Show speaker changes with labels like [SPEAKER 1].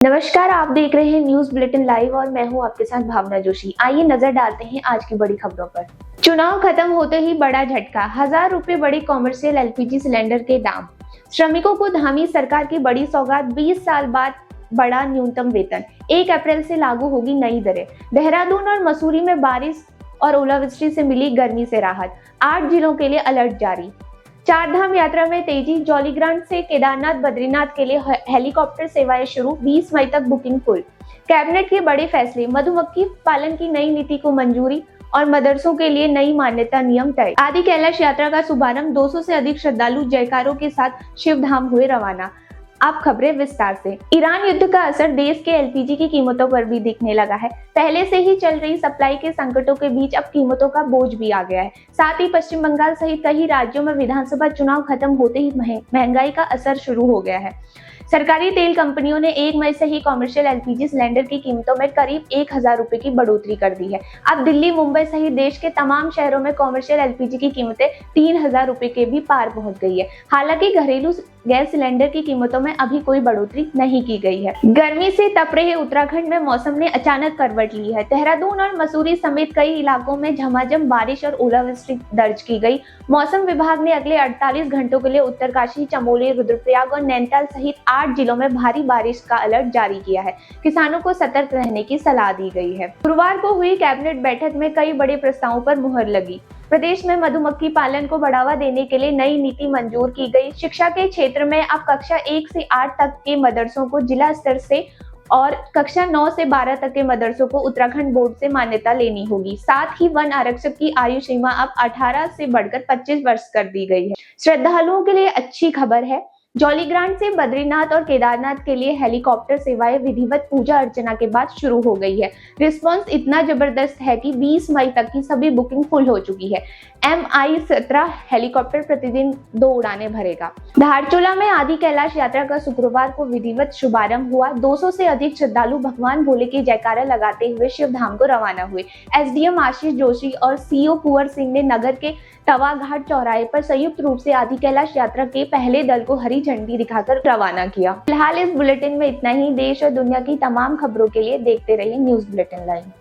[SPEAKER 1] नमस्कार, आप देख रहे हैं न्यूज बुलेटिन लाइव और मैं हूं आपके साथ भावना जोशी। आइए नजर डालते हैं आज की बड़ी खबरों पर। चुनाव खत्म होते ही बड़ा झटका, 1000 रुपए बढ़े कॉमर्शियल एलपीजी सिलेंडर के दाम। श्रमिकों को धामी सरकार की बड़ी सौगात, 20 साल बाद बढ़ा न्यूनतम वेतन। 1 अप्रैल से लागू होगी नई दरें। देहरादून और मसूरी में बारिश और ओलावृष्टि से मिली गर्मी से राहत। 8 जिलों के लिए अलर्ट जारी। चारधाम यात्रा में तेजी, जौलीग्रांट से केदारनाथ बद्रीनाथ के लिए हेलीकॉप्टर सेवाएं शुरू, 20 मई तक बुकिंग फुल। कैबिनेट के बड़े फैसले, मधुमक्खी पालन की नई नीति को मंजूरी और मदरसों के लिए नई मान्यता नियम तय। आदि कैलाश यात्रा का शुभारंभ, 200 से अधिक श्रद्धालु जयकारों के साथ शिवधाम हुए रवाना। अब खबरें विस्तार से। ईरान युद्ध का असर देश के एलपीजी की कीमतों पर भी दिखने लगा है। पहले से ही चल रही सप्लाई के संकटों के बीच अब कीमतों का बोझ भी आ गया है। साथ ही पश्चिम बंगाल सहित कई राज्यों में विधानसभा चुनाव खत्म होते ही महंगाई का असर शुरू हो गया है। सरकारी तेल कंपनियों ने 1 मई से ही कॉमर्शियल एलपीजी सिलेंडर की कीमतों में करीब 1000 रुपए की बढ़ोतरी कर दी है। अब दिल्ली, मुंबई सहित देश के तमाम शहरों में कॉमर्शियल एलपीजी की कीमतें 3000 रुपए के भी पार पहुंच गई है। हालांकि घरेलू गैस सिलेंडर की कीमतों में अभी कोई बढ़ोतरी नहीं की गई है। गर्मी से तप रहे उत्तराखंड में मौसम ने अचानक करवट ली है। देहरादून और मसूरी समेत कई इलाकों में झमाझम बारिश और ओलावृष्टि दर्ज की गई। मौसम विभाग ने अगले 48 घंटों के लिए उत्तरकाशी, चमोली, रुद्रप्रयाग और नैनीताल सहित 8 जिलों में भारी बारिश का अलर्ट जारी किया है। किसानों को सतर्क रहने की सलाह दी गई है। गुरुवार को हुई कैबिनेट बैठक में कई बड़े प्रस्तावों पर मुहर लगी। प्रदेश में मधुमक्खी पालन को बढ़ावा देने के लिए नई नीति मंजूर की गई। शिक्षा के क्षेत्र में अब कक्षा 1 से 8 तक के मदरसों को जिला स्तर से और कक्षा 9 से 12 तक के मदरसों को उत्तराखंड बोर्ड से मान्यता लेनी होगी। साथ ही वन आरक्षक की आयु सीमा अब 18 से बढ़कर 25 वर्ष कर दी गई है। श्रद्धालुओं के लिए अच्छी खबर है। जौलीग्रांट से बद्रीनाथ और केदारनाथ के लिए हेलीकॉप्टर सेवाएं विधिवत पूजा अर्चना के बाद शुरू हो गई है। रिस्पांस इतना जबरदस्त है कि 20 मई तक की सभी बुकिंग फुल हो चुकी है। Mi-17 हेलीकॉप्टर प्रतिदिन 2 उड़ानें भरेगा। धारचूला में आदि कैलाश यात्रा का शुक्रवार को विधिवत शुभारंभ हुआ। 200 से अधिक श्रद्धालु भगवान भोले की जयकारा लगाते हुए शिवधाम को रवाना हुए। एसडीएम आशीष जोशी और सीओ कुंवर सिंह ने नगर के तवा घाट चौराहे पर संयुक्त रूप से आदि कैलाश यात्रा के पहले दल को हरी झंडी दिखाकर रवाना किया। फिलहाल इस बुलेटिन में इतना ही। देश और दुनिया की तमाम खबरों के लिए देखते रहिए न्यूज बुलेटिन लाइव।